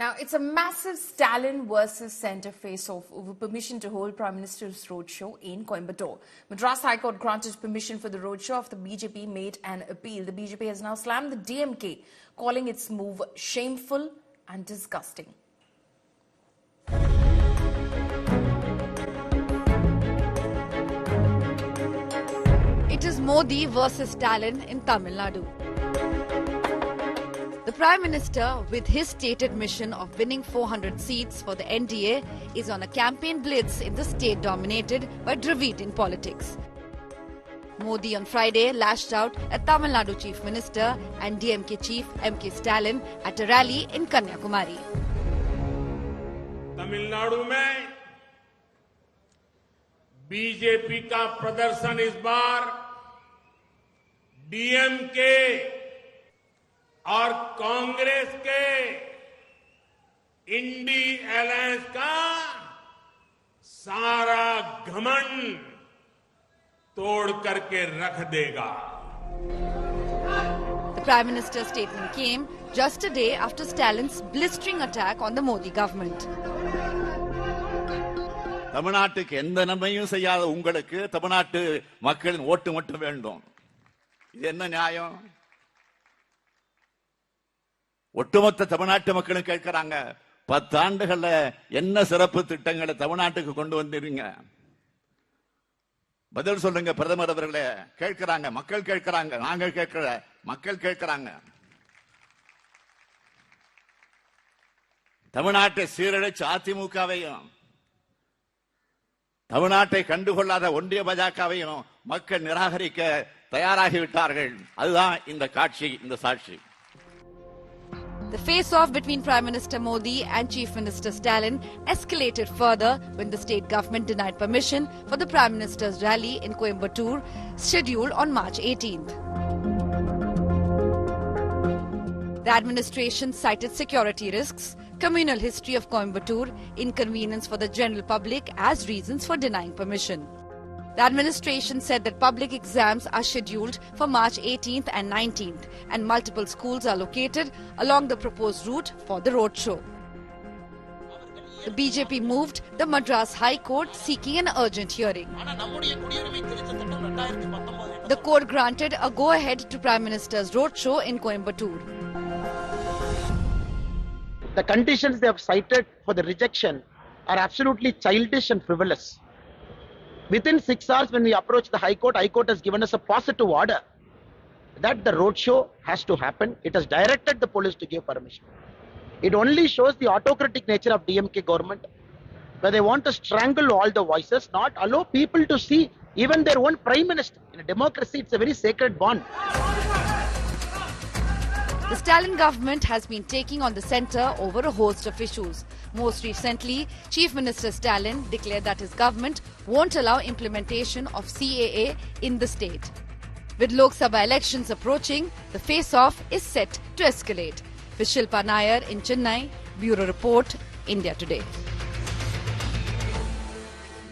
Now, it's a massive Stalin versus Centre face-off over permission to hold Prime Minister's roadshow in Coimbatore. Madras High Court granted permission for the roadshow after the BJP made an appeal. The BJP has now slammed the DMK, calling its move shameful and disgusting. It is Modi versus Stalin in Tamil Nadu. The Prime Minister, with his stated mission of winning 400 seats for the NDA, is on a campaign blitz in the state dominated by Dravidian politics. Modi on Friday lashed out at Tamil Nadu Chief Minister and DMK Chief M.K. Stalin at a rally in Kanyakumari. Tamil Nadu में BJP का प्रदर्शन इस बार DMK और कांग्रेस के INDI alliance का सारा घमंड तोड़ करके रख देगा. The Prime Minister's statement came just a day after Stalin's blistering attack on the Modi government. தமிழ்நாட்டுக்கு எந்த நன்மையும் செய்யாத உங்களுக்கு தமிழ்நாட்டு மக்களின் ஓட்டு மட்டும் வேண்டும். இது என்ன நியாயம்? ஒட்டுமொத்த தமிழ்நாட்டு மக்களும் கேட்கிறாங்க, 10 ஆண்டுகள்ல என்ன சிறப்பு திட்டங்களை தமிழ்நாட்டுக்கு கொண்டு வந்தீங்க? பதில் சொல்லுங்க பிரதமர் அவர்களே. கேட்கிறாங்க, மக்கள் கேட்கிறாங்க, நாங்கள் கேட்கிற மக்கள் கேட்கிறாங்க. தமிழ்நாட்டை சீரழிச்சு அதிமுகவையும் தமிழ்நாட்டை கண்டுகொள்ளாத ஒன்றிய பாஜகவையும் மக்கள் நிராகரிக்க தயாராகிவிட்டார்கள். அதுதான் இந்த காட்சி, இந்த சாட்சி. The face-off between Prime Minister Modi and Chief Minister Stalin escalated further when the state government denied permission for the Prime Minister's rally in Coimbatore, scheduled on March 18th. The administration cited security risks, communal history of Coimbatore, inconvenience for the general public as reasons for denying permission. The administration said that public exams are scheduled for March 18th and 19th, and multiple schools are located along the proposed route for the roadshow. The BJP moved the Madras High Court seeking an urgent hearing. The court granted a go-ahead to Prime Minister's roadshow in Coimbatore. The conditions they have cited for the rejection are absolutely childish and frivolous. Within 6 hours when we approached the High Court has given us a positive order that the roadshow has to happen. It has directed the police to give permission. It only shows the autocratic nature of DMK government, where they want to strangle all the voices, not allow people to see even their own Prime Minister. In a democracy, it's a very sacred bond. The Stalin government has been taking on the centre over a host of issues. Most recently, Chief Minister Stalin declared that his government won't allow implementation of CAA in the state. With Lok Sabha elections approaching, the face-off is set to escalate. With Shilpa Nair in Chennai, Bureau Report, India Today.